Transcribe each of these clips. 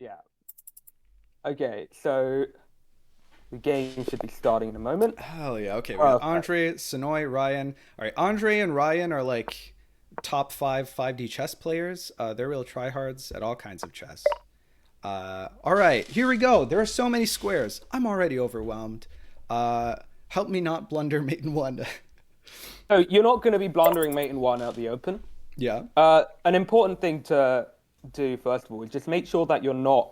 Yeah. Okay, so the game should be starting in a moment. Hell yeah. Okay, we got Perfect. Andre, Sonoy, Ryan. All right, Andre and Ryan are like top five 5D chess players. They're real tryhards at all kinds of chess. All right, here we go. There are so many squares. I'm already overwhelmed. Uh, Help me not blunder mate in one. So you're not going to be blundering mate and one out the open. Yeah, An important thing to do first of all is just make sure that you're not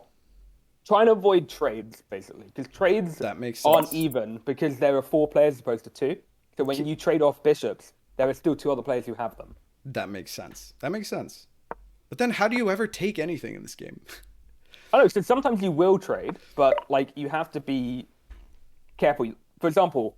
trying to avoid trades, basically, because trades that makes aren't sense. even because there are four players as opposed to two. So when you trade off bishops, there are still two other players who have them. That makes sense. That makes sense. But then, how do you ever take anything in this game? I know, so sometimes you will trade, but like you have to be careful. For example,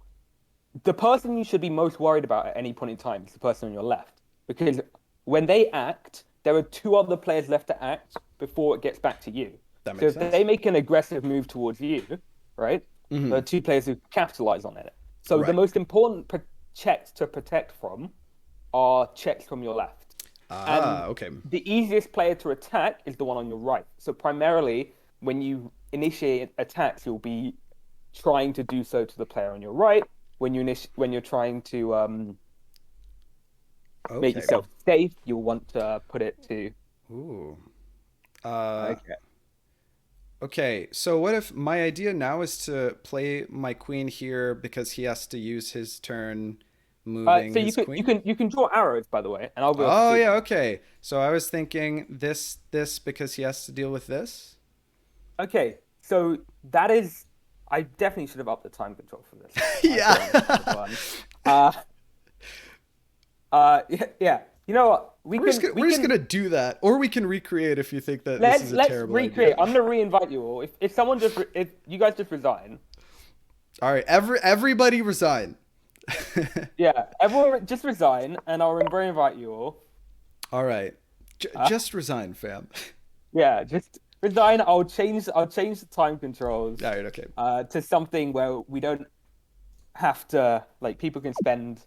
the person you should be most worried about at any point in time is the person on your left. Because when they act, there are two other players left to act before it gets back to you. That So makes if sense. they make an aggressive move towards you, right, there Mm-hmm. are two players who capitalize on it. So the Right. most important checks to protect from are checks from your left. And Ah, okay. the easiest player to attack is the one on your right. So primarily, when you initiate attacks, you'll be trying to do so to the player on your right. When you're trying to make Okay. yourself safe, you'll want to put it to Ooh. Uh, okay. okay. So what if my idea now is to play my queen here because he has to use his turn moving So you his could queen? you can draw arrows by the way, and I'll be able to Oh see yeah, them. okay. So I was thinking this because he has to deal with this. Okay, so that is I definitely should have upped the time control for this. I put it on standard Yeah. one. Uh, yeah, yeah. You know what? We We're just can gonna do that, or we can recreate if you think that this is a let's terrible recreate. idea. I'm gonna re-invite you all. If someone just if you guys just resign, All right, everybody resign. yeah, everyone just resign, and I'll re-invite you all. All right, Uh, just resign, fam. yeah, just resign. I'll change the time controls All right, okay. to something where we don't have to like people can spend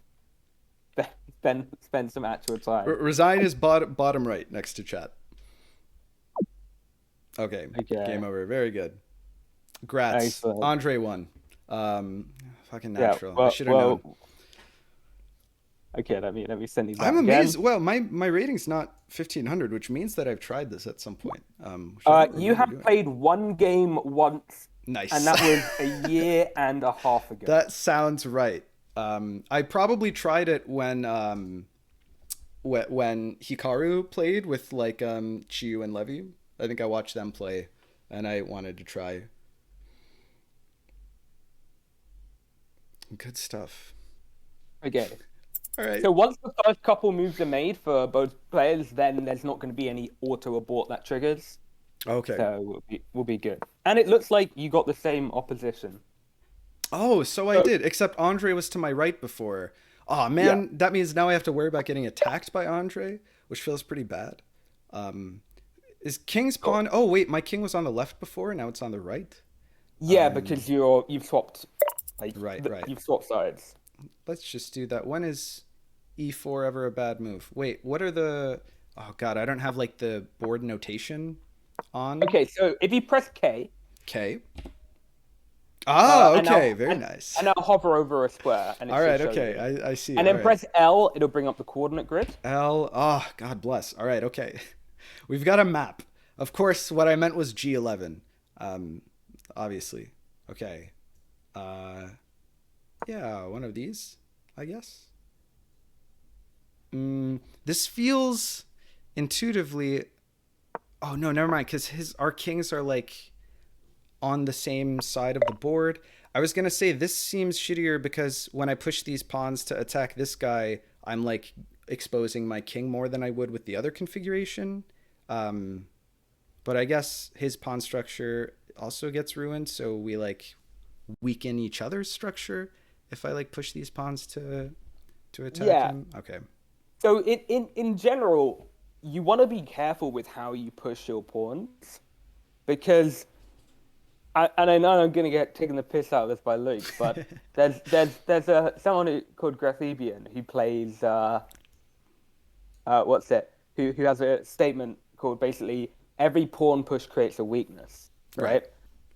some actual time. Resign is bottom right next to chat. Okay, Okay, game over. Very good. Grats. excellent. Andre won. Um, Fucking Yeah. natural. I should have known. Okay. Let me send these I'm out again. amazed. Well, my rating's not 1500, which means that I've tried this at some point, which I don't You remember have doing. played one game once, and Nice. that was a year and a half ago. That sounds right. I probably tried it when Hikaru played with like Chiyu and Levy. I think I watched them play, and I wanted to try. Good stuff. Okay. All right. So once the first couple moves are made for both players, then there's not going to be any auto abort that triggers. Okay. So we'll be good. And it looks like you got the same opposition. Oh, so I So did, except Andre was to my right before. Oh yeah. man, that means now I have to worry about getting attacked by Andre, which feels pretty bad. Um, is King's Cool. pawn? Oh wait, my king was on the left before, now it's on the right. Yeah, because you've swapped Right, right. you've swapped sides. Let's just do that. When is e4 ever a bad move? Wait, what are the? Oh god, I don't have like the board notation on. Okay, so if you press K, Okay. Ah, and okay, now very nice. and now hover over a square, and it All should right, show okay, you. I see. And All then right. press L, it'll bring up the coordinate grid. L. Oh, God bless. All right, okay. We've got a map. Of course, what I meant was G11. Um, Obviously. Okay. Uh, yeah, one of these, I guess. This feels intuitively. Oh no, never mind. Because our kings are like on the same side of the board. I was gonna say this seems shittier because when I push these pawns to attack this guy, I'm like exposing my king more than I would with the other configuration. Um, but I guess his pawn structure also gets ruined, so we like weaken each other's structure if I like push these pawns to attack Yeah. him. Okay. So in general, you want to be careful with how you push your pawns because and I know I'm gonna get taken the piss out of this by Luke, but there's someone called Grathibian who plays what's it? Who has a statement called basically every pawn push creates a weakness, right?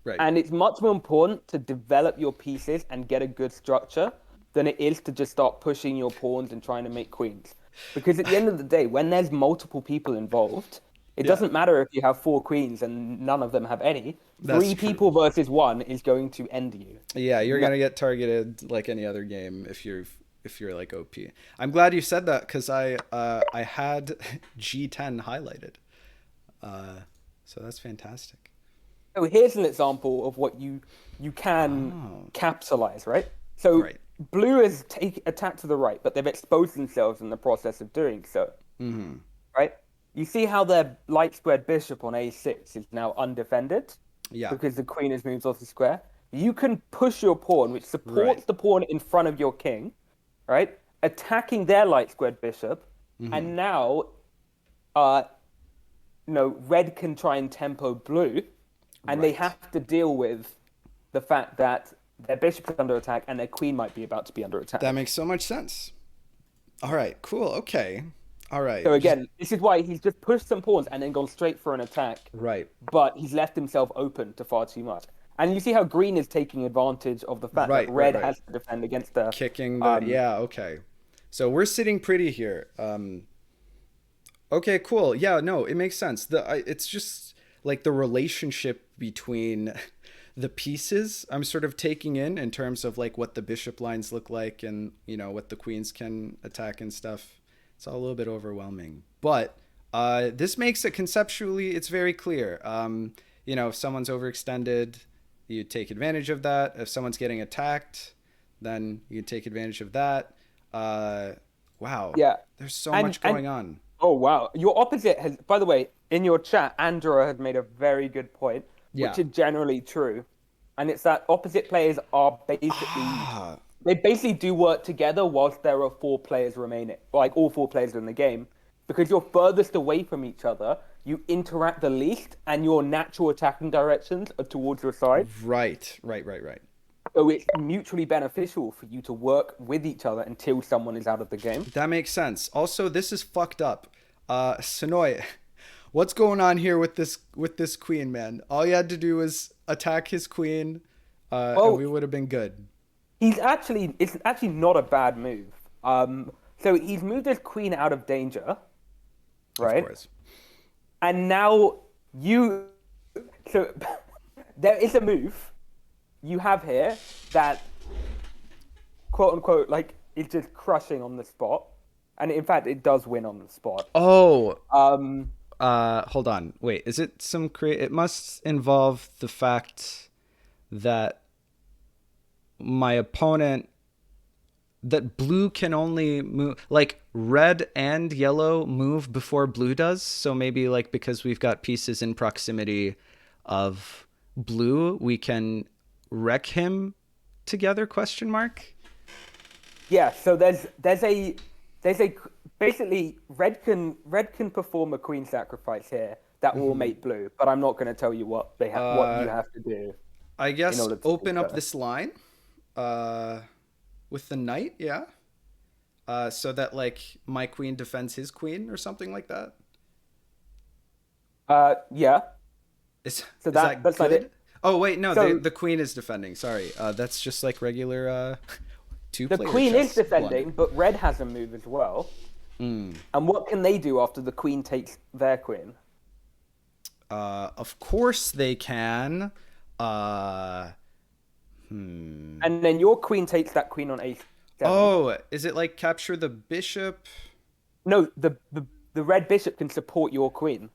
Right. And it's much more important to develop your pieces and get a good structure than it is to just start pushing your pawns and trying to make queens. Because at the end of the day, when there's multiple people involved, it doesn't matter if you have 4 queens and none of them have any. That's 3 true. people versus 1 is going to end you. Yeah, you're gonna get targeted like any other game if you're like OP. I'm glad you said that because I had G10 highlighted, so that's fantastic. So here's an example of what you can capitalize, right? So Right. blue has attacked to the right, but they've exposed themselves in the process of doing so, right? You see how their light squared bishop on a6 is now undefended? Yeah. Because the queen has moved off the square. You can push your pawn, which supports Right. the pawn in front of your king, right? Attacking their light squared bishop, and now, red can try and tempo blue, and they Right. have to deal with the fact that their bishop is under attack and their queen might be about to be under attack. That makes so much sense. All right, cool. Okay. All right. So again, this is why he's just pushed some pawns and then gone straight for an attack. Right. But he's left himself open to far too much. And you see how green is taking advantage of the fact that red has to defend against the kicking the yeah, okay. So we're sitting pretty here. Okay, cool. Yeah, no, it makes sense. It's just like the relationship between the pieces I'm sort of taking in terms of like what the bishop lines look like and what the queens can attack and stuff. It's all a little bit overwhelming, but this makes it conceptually, it's very clear. If someone's overextended, you take advantage of that. If someone's getting attacked, then you take advantage of that. Wow. Yeah. There's so much going on. Oh, wow. Your opposite has, by the way, in your chat, Andrea had made a very good point, which is generally true. And it's that opposite players are basically, they basically do work together whilst there are 4 players remaining, like all 4 players in the game. Because you're furthest away from each other, you interact the least, and your natural attacking directions are towards your side. Right. So it's mutually beneficial for you to work with each other until someone is out of the game. That makes sense. Also, this is fucked up. Sonoy, what's going on here with this queen, man? All you had to do was attack his queen, and we would have been good. It's actually not a bad move. So he's moved his queen out of danger, right? Of course. And now so there is a move you have here that, quote unquote, like is just crushing on the spot, and in fact it does win on the spot. Oh. Hold on. Wait, is it it must involve the fact that my opponent, that blue can only move, like red and yellow move before blue does. So maybe like because we've got pieces in proximity of blue, we can wreck him together, question mark? Yeah, so there's a basically red can perform a queen sacrifice here that will make blue, but I'm not going to tell you what what you have to do. I guess open up this line with the knight, yeah. So that like my queen defends his queen or something like that. Yeah. Is So that that's good? not it. Oh wait, no, So- the queen is defending. Sorry, that's just like regular two. The queen is defending, but red has a move as well. And what can they do after the queen takes their queen? Of course they can. And then your queen takes that queen on a7. Oh, is it like capture the bishop? No, the red bishop can support your queen.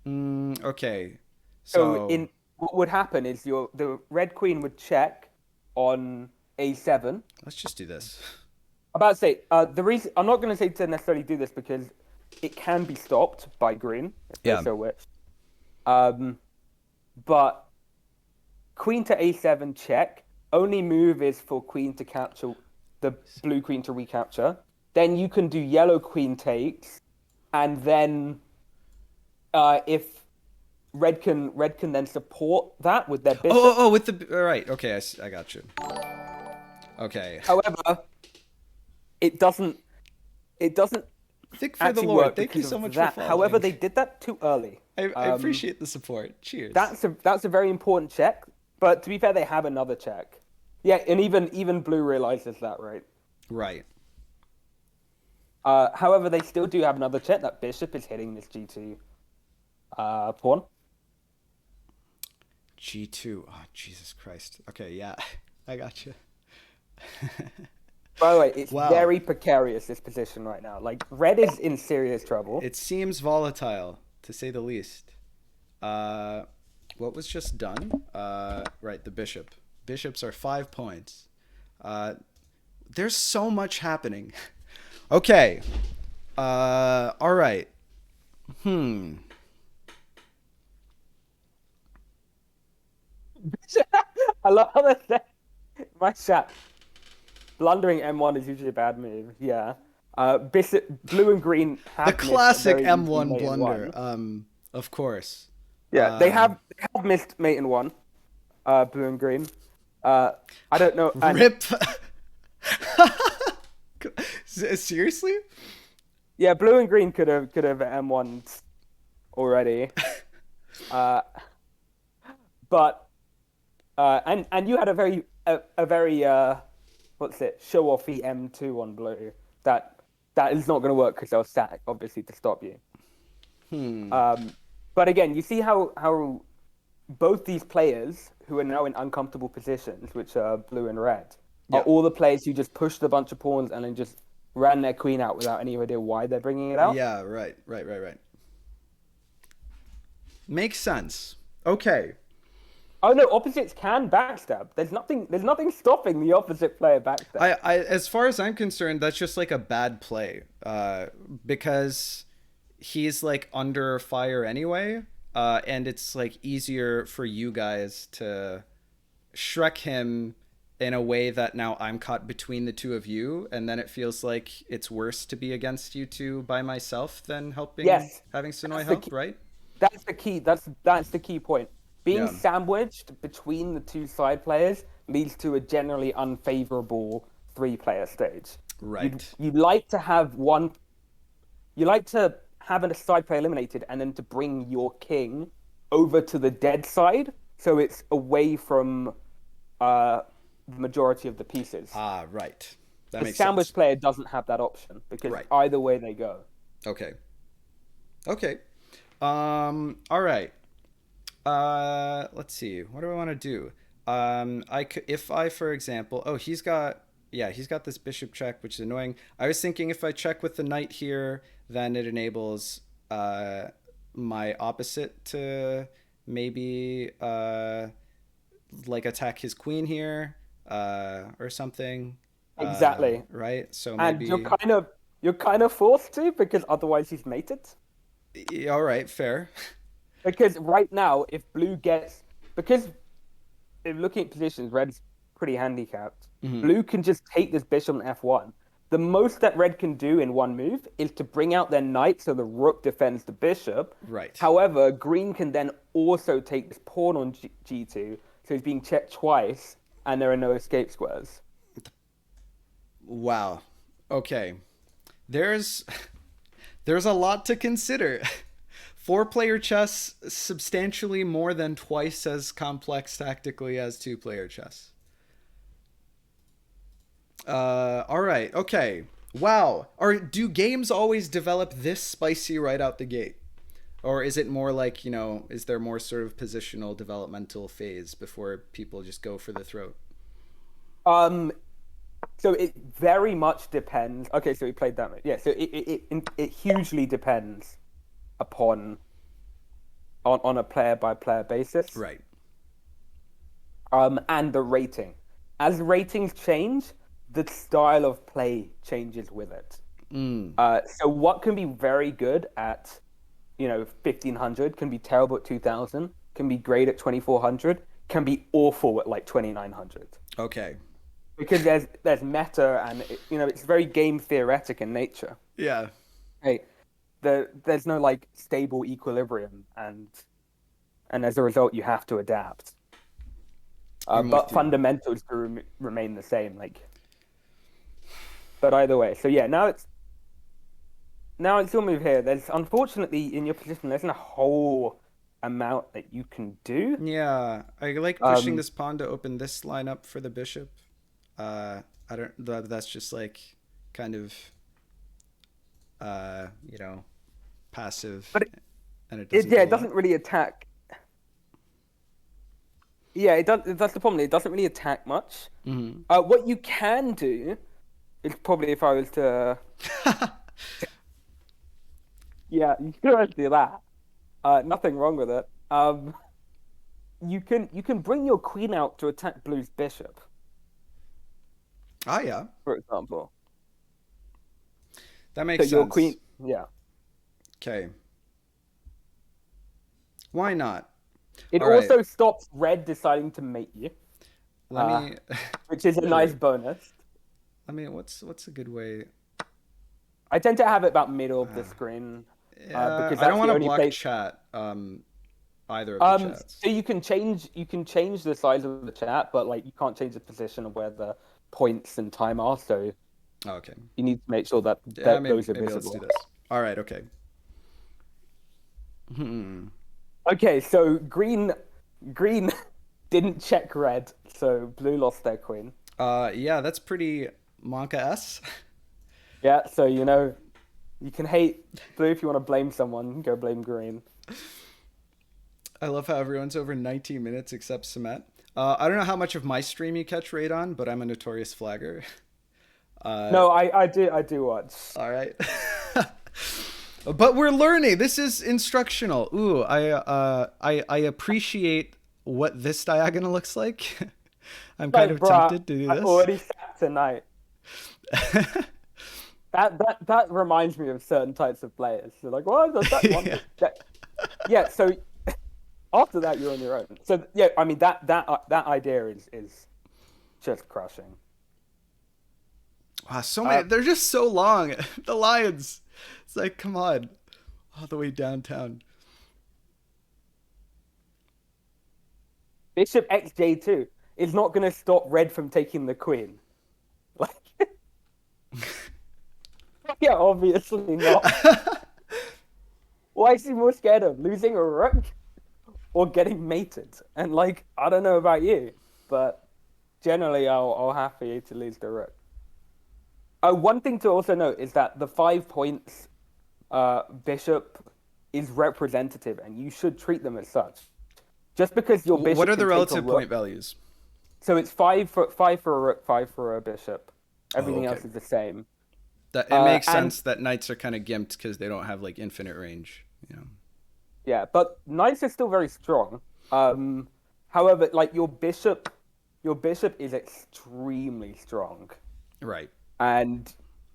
Okay. So what would happen is the red queen would check on a7. Let's just do this. About to say, the reason I'm not going to say to necessarily do this because it can be stopped by green if they so wish. But queen to a7 check. Only move is for queen to capture the blue queen to recapture. Then you can do yellow queen takes, and then if red can then support that with their bishop. Oh, with the all right. Okay, I got you. Okay. However, it doesn't Thick for the actually Lord. work Thank you because so of much that. for following. However, they did that too early. I appreciate the support. Cheers. That's a very important check. But to be fair, they have another check. Yeah, and even blue realizes that, right? Right. However, they still do have another check. That bishop is hitting this G2 pawn. G2. Oh, Jesus Christ. Okay, yeah. I got you. By the way, it's Wow. very precarious, this position right now. Like, red is in serious trouble. It seems volatile, to say the least. What was just done? Right, the bishop. Bishops are 5 points. There's so much happening. Okay. All right. I love that. My chat. Blundering M1 is usually a bad move. Yeah. Bishop, blue and green have The missed a classic very easy M1 mate in blunder. one. Of course. Yeah, they have missed mate in one. Blue and green. I don't know. And, Rip. Seriously? yeah, blue and green could have M1'd already. But and you had a very what's it, show offy M2 on blue. That is not going to work because they'll stack obviously to stop you. But again, you see how both these players who are now in uncomfortable positions, which are blue and red, are all the players who just pushed a bunch of pawns and then just ran their queen out without any idea why they're bringing it out. Yeah, right. Makes sense. Okay. Oh no, opposites can backstab. There's nothing stopping the opposite player backstab. As far as I'm concerned, that's just like a bad play. Because he's like under fire anyway. And it's like easier for you guys to Shrek him in a way that now I'm caught between the two of you, and then it feels like it's worse to be against you two by myself than having Sonoy help, right? That's the key. That's the key point. Being Yeah. sandwiched between the two side players leads to a generally unfavorable 3-player stage. Right. You'd like to have one. You like to have a side player eliminated, and then to bring your king over to the dead side, so it's away from the majority of the pieces. Ah, right. That The makes sandwich sense. player doesn't have that option because Right. either way they go. Okay. All right. Let's see. What do I want to do? If I, for example, he's got this bishop check, which is annoying. I was thinking if I check with the knight here, then it enables my opposite to maybe like attack his queen here or something. Exactly. Right. So And maybe you're kind of forced to, because otherwise he's mated. all right, fair. Because right now, because if looking at positions, red's pretty handicapped. Blue can just take this bishop on F1. The most that red can do in one move is to bring out their knight so the rook defends the bishop. Right. However, green can then also take this pawn on G2, so he's being checked twice, and there are no escape squares. Wow. Okay. There's a lot to consider. 4-player chess substantially more than twice as complex tactically as 2-player chess. All right. Okay. Wow. Do games always develop this spicy right out the gate? Or is it more like, is there more sort of positional developmental phase before people just go for the throat? So it very much depends. Okay, so we played that. Yeah, so it hugely depends on a player by player basis. Right. And the rating. As ratings change, the style of play changes with it. So what can be very good at 1500 can be terrible at 2000, can be great at 2400, can be awful at like 2900. Okay. Because there's meta, and it's very game theoretic in nature. Yeah. Hey, there's no like stable equilibrium, and as a result you have to adapt. But fundamentals remain the same. But either way, so yeah, now it's now it's your move here. There's unfortunately in your position, there isn't a whole amount that you can do. Yeah, I like pushing Um, this pawn to open this line up for the bishop. I don't. That's just like kind of you know, passive, but and it doesn't yeah, do a it lot. doesn't really attack. Yeah, it does. That's the problem. It doesn't really attack much. Hmm. What you can do is probably if I was to, yeah, you can always do that. Nothing wrong with it. You can bring your queen out to attack Blue's bishop, Ah, yeah, for example. that So makes your queen, sense. yeah. Okay, why not? It All right, also stops Red deciding to mate you, let uh, me. which is a nice Sure. bonus. Let me. What's a good way? I tend to have it about middle of the screen, Yeah, because I don't that's want the to only block place. chat. Either of the chats. So you can change the size of the chat, but like you can't change the position of where the points and time are. So Oh, okay. you need to make sure that, Yeah, those are maybe let's do visible. this. All right. Okay. Hmm. Okay, so green didn't check red, so blue lost their queen. Yeah, that's pretty Monka s. Yeah, so you can hate blue if you want to blame someone, go blame green. I love how everyone's over 19 minutes except Samet. I don't know how much of my stream you catch radon, but I'm a notorious flagger. Uh, No, I do watch. all right. But we're learning. This is instructional. Ooh, I appreciate what this diagonal looks like. I'm kind Like, of bruh, tempted to do I this. already sat tonight. That reminds me of certain types of players. They're like, well, does that one Yeah. yeah, so after that you're on your own. So yeah, I mean that idea is just crushing. Wow, so many. Uh, They're just so long. The lions. It's like, come on, all the way downtown. Bishop xj2 is not going to stop red from taking the queen. Like, yeah, obviously not. Why is he more scared of losing a rook or getting mated? And like, I don't know about you, but generally I'll happy to lose the rook. One thing to also note is that the 5 points bishop is representative, and you should treat them as such. Just because your What bishop are the can take a relative point rook, values? so it's five for a rook, five for a bishop. Oh, Everything okay. else is the same. That it makes And sense that knights are kind of gimped because they don't have like infinite range. You know. yeah, but knights are still very strong. However, like your bishop is extremely strong, Right. and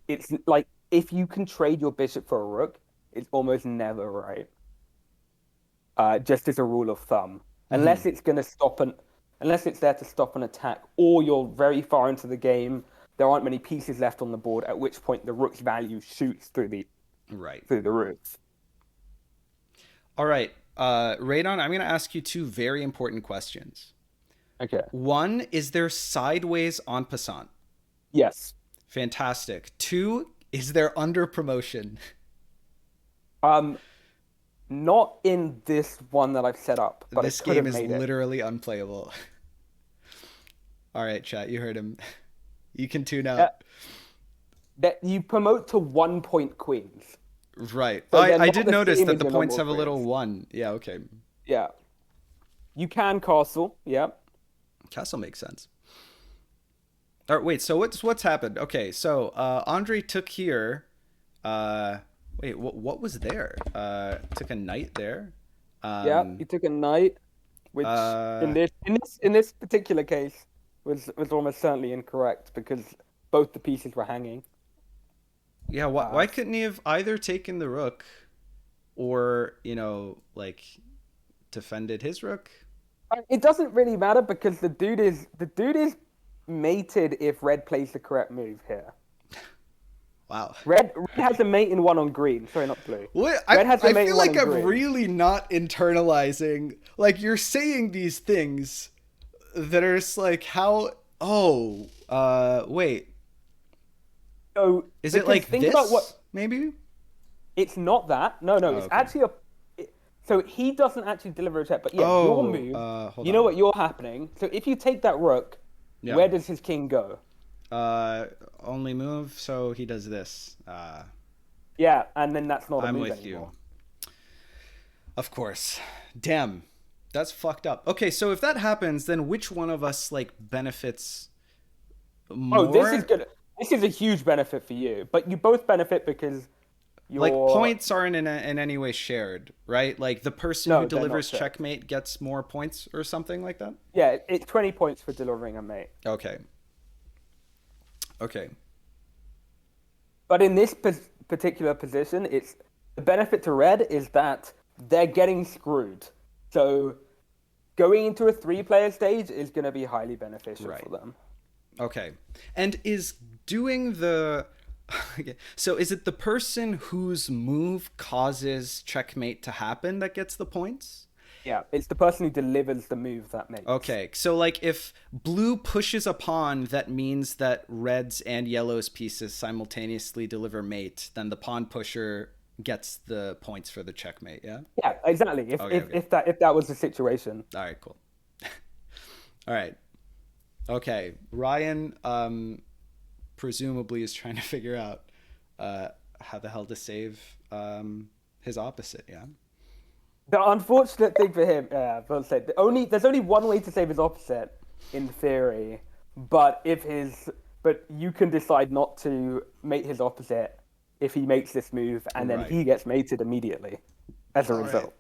it's like if you can trade your bishop for a rook, it's almost never right. Just as a rule of thumb, Hmm. unless it's there to stop an attack, or you're very far into the game, there aren't many pieces left on the board. At which point the rook's value shoots Right. through the roof. All right. Radon, I'm going to ask you two very important questions. Okay. One, is there sideways en passant? Yes. Fantastic. Two, is there under promotion? Um, Not in this one that I've set up, but I This could game have is made it. literally unplayable. All right, chat, you heard him. You can tune Uh, out. that you promote to 1 point queens, Right. so they're I not did the notice same that as the your points normal have a little queens. one. Yeah, okay. Yeah, you can castle. Yeah. Castle makes sense. All right, wait, so what's happened? Okay, so Andre took here. Uh, wait, what was there? Took a knight there. Yeah, Um, you took a knight, which uh, in this particular case was almost certainly incorrect because both the pieces were hanging. yeah, why Uh, couldn't he have either taken the rook or, like defended his rook? it doesn't really matter because the dude is mated if red plays the correct move here. Wow. Red has a mate in one on green. Sorry, not blue. What Red has a I mate feel in one like on I'm green. really not internalizing. Like you're saying these things that are just like how wait. So Is it because like think about what this? Maybe? It's not that. No, no, Oh, it's okay. actually so he doesn't actually deliver a check, but yeah, your Oh, move. hold You know on. what you're happening. So if you take that rook, Yeah. where does his king go? Uh, only move, so he does this. Yeah, and then that's not a I'm move with you. anymore. Of course. Damn. That's fucked up. Okay, so if that happens, then which one of us like benefits Oh, this is more? good. This is a huge benefit for you, but you both benefit because Like you're points aren't in any way shared, right? Like the person who no, they're not delivers shared. checkmate gets more points or something like that. Yeah, it's 20 points for delivering a mate. Okay. Okay. But in this particular position, it's the benefit to red is that they're getting screwed. So going into a three-player stage is going to be highly beneficial Right. for them. Okay. And is doing the so is it the person whose move causes checkmate to happen that gets the points? Yeah, it's the person who delivers the move that makes. Okay. So like if blue pushes a pawn that means that red's and yellow's pieces simultaneously deliver mate, then the pawn pusher gets the points for the checkmate, yeah? Yeah, exactly. If Okay, if okay. if that if that was the situation. All right, cool. All right. Okay. Ryan presumably is trying to figure out uh, how the hell to save his opposite. Yeah. The unfortunate thing for him, yeah, I'll say, there's only one way to save his opposite in theory, but you can decide not to mate his opposite if he makes this move, and then Right. he gets mated immediately as a All right. result.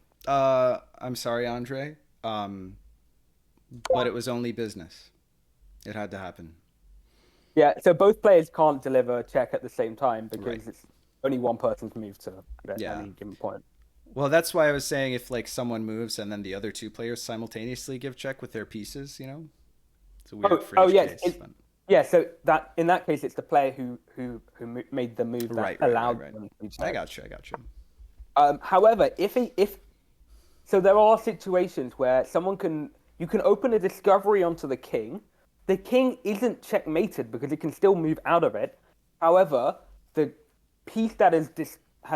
I'm sorry, Andre, but it was only business. It had to happen. Yeah, so both players can't deliver a check at the same time Right. because it's only one person's move to at Yeah. any given point. Well, that's why I was saying if like someone moves and then the other two players simultaneously give check with their pieces, it's a weird Oh fringe yes, case. But... yeah. So that in that case, it's the player made the move that Right, right, right, allowed right. them to I check. got you. I got you. However, if so, there are situations where you can open a discovery onto the king. The king isn't checkmated because it can still move out of it. However, the piece that has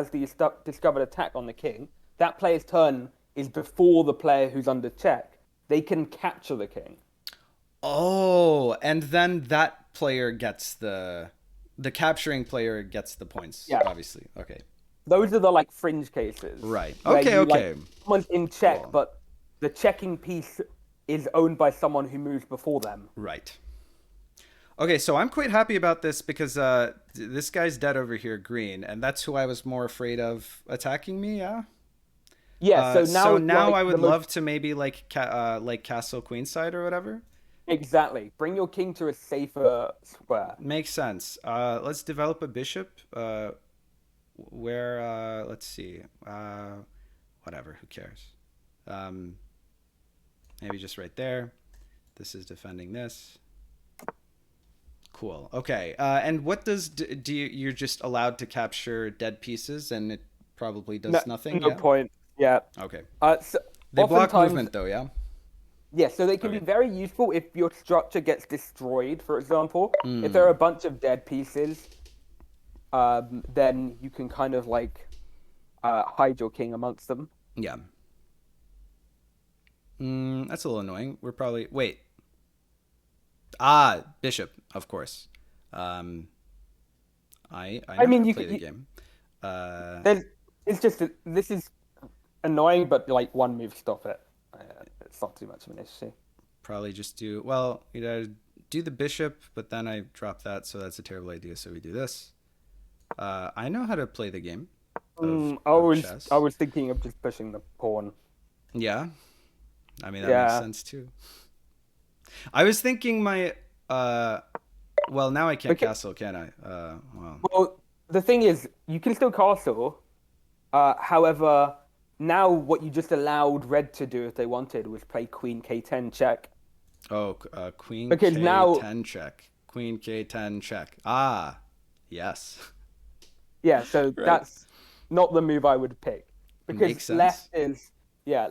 the discovered attack on the king, that player's turn is before the player who's under check. They can capture the king. Oh, and then that player gets the capturing player gets the points, Yeah, obviously. Okay. those are the like fringe cases Right. where Okay, you like okay. someone's in check, Cool. but the checking piece is owned by someone who moves before them. Right. Okay, so I'm quite happy about this because this guy's dead over here, green, and that's who I was more afraid of attacking me, yeah? Yeah, so So now now like I the would most love to maybe like castle queenside or whatever. exactly bring your king to a safer square. Makes sense. Let's develop a bishop. Where let's see. Whatever. Who cares? Um, maybe just right there. This is defending this. Cool. Okay. And what do you're just allowed to capture dead pieces, and it probably No, does nothing. no Yeah. point. Yeah. Okay. So They block oftentimes, movement though. Yeah. yeah. So they can be Okay. very useful if your structure gets destroyed. For example, if there are a Hmm. bunch of dead pieces, then you can kind of like hide your king amongst them. Yeah. That's a little annoying. We're probably wait. Bishop, of course. Um, I I know how mean, to play the game. there's it's just this is annoying, but like one move stop it. It's not too much of an issue. Probably just do well. Do the bishop, but then I drop that, so that's a terrible idea. So we do this. I know how to play the game of I chess. was thinking of just pushing the pawn. Yeah, I mean that makes Yeah. sense too. I was thinking my well now I can't Okay. castle, can I? Well, Well, the thing is, you can still castle. However, now what you just allowed red to do if they wanted was play Queen K10 check. oh, Queen Because now, K10 check. Queen K10 check. Yes. yeah, so Right. that's not the move I would pick. Because Makes sense. left is, yeah,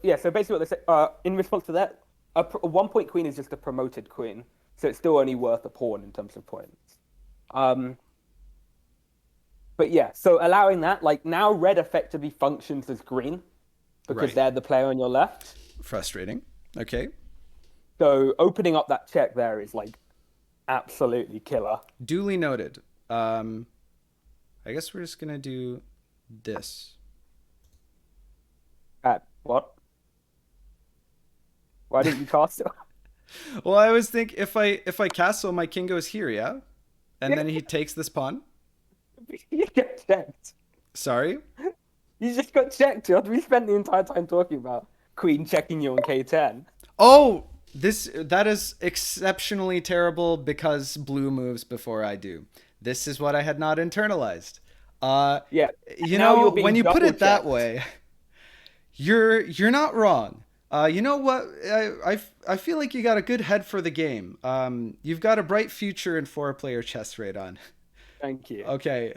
yeah, so basically what they say, in response to that, a 1 point queen is just a promoted queen. So it's still only worth a pawn in terms of points. Um, But yeah, so allowing that, like now red effectively functions as green because Right. they're the player on your left. Frustrating. Okay. So opening up that check there is like absolutely killer. Duly noted. Um, I guess we're just gonna do this. At what? Why didn't you cast it? Well, I always think if I castle, my king goes here, yeah, and Yeah, then he takes this pawn. you get checked. Sorry. You just got checked. We spent the entire time talking about queen checking you on K10. Oh, that is exceptionally terrible because blue moves before I do. This is what I had not internalized. Uh, Yeah. you Now know, you're when being you put double it that checked. way, you're not wrong. You know what? I feel like you got a good head for the game. You've got a bright future in four-player chess, radon. Thank you. Okay.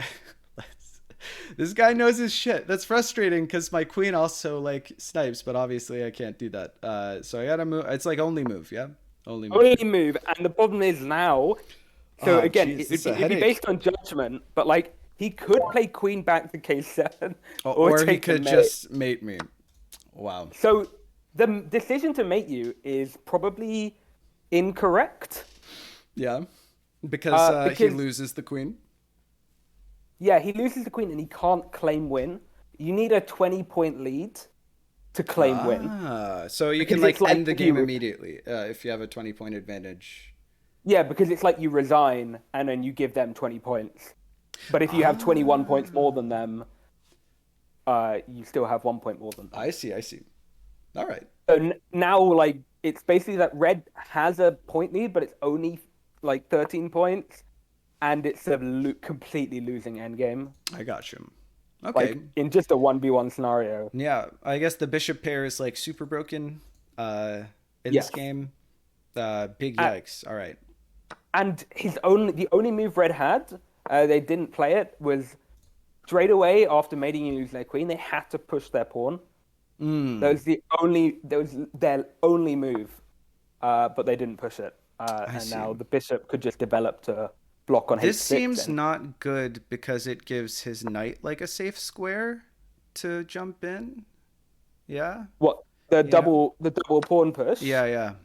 This guy knows his shit. That's frustrating because my queen also like snipes, but obviously I can't do that. So I gotta move. It's like only move, yeah, only move. Only move, and the problem is now. So Oh, again, jeez, this is a it'd be headache. based on judgment, but like he could play queen back to K7 or Or he take the could mate. just mate me. Wow. So the decision to mate you is probably incorrect. Yeah, because he Because loses the queen. yeah, he loses the queen and he can't claim win. You need a 20-point lead to claim win So you can because like it's like end the if game you immediately if you have a 20-point advantage. yeah, because it's like you resign and then you give them 20 points. But if you have 21 points more than them, you still have 1 point more than them. I see. I see. All right. So now, like, it's basically that red has a point lead, but it's only like 13 points, and it's a completely losing endgame. I got you. Okay. Like in just a 1v1 scenario. Yeah, I guess the bishop pair is like super broken in this Yes. game. Big Uh, yikes. All right. and the only move red had, they didn't play it, was straight away after mating you lose their queen, they had to push their pawn. Mm, That was their only move, but they didn't push it. I And see. now the bishop could just develop to block on This h6. seems And not good because it gives his knight like a safe square to jump in. Yeah? what You know? the double pawn push? Yeah, yeah.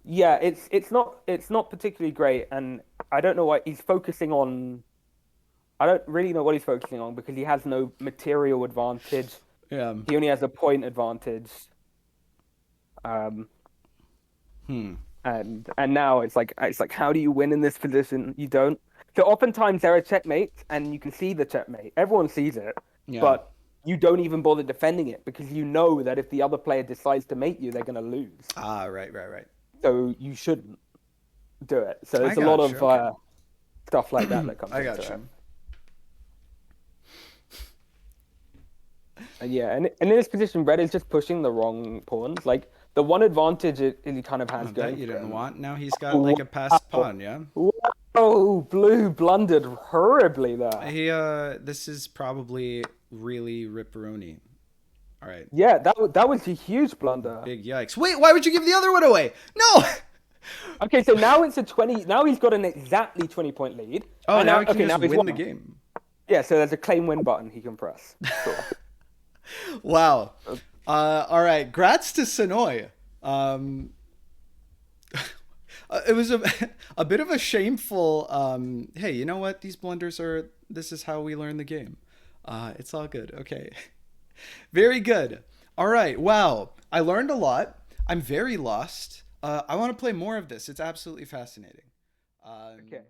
Yeah, it's not particularly great, and I don't know why he's focusing on. I don't really know what he's focusing on because he has no material advantage. Yeah. He only has a point advantage. Um, Hmm. and now it's like how do you win in this position? You don't. So oftentimes there are checkmates, and you can see the checkmate. Everyone sees it, Yeah. but you don't even bother defending it because you know that if the other player decides to mate you, they're going to lose. Ah, right, right, right. So you shouldn't do it. So I there's a lot got you. of Okay. stuff like that that comes I into got it. you. And yeah, and in this position, red is just pushing the wrong pawns. Like the one advantage he kind of has Oh, going that you for didn't him. want. Now he's got like a passed pawn, yeah? Whoa, blue blundered horribly there. This is probably really ripperoni. All right. Yeah, that was a huge blunder. Big yikes. Wait, why would you give the other one away? No! Okay, so now it's a 20. Now he's got an exactly 20-point lead. Oh, And now he can okay, just now he's win the won. game. Yeah, so there's a claim win button he can press. Sure. Wow. All right. Grats to Sonoy. Um, it was a bit of a shameful. Hey, you know what? These blunders are. This is how we learn the game. It's all good. Okay. Very good. All right. Wow. I learned a lot. I'm very lost. I want to play more of this. It's absolutely fascinating. Okay.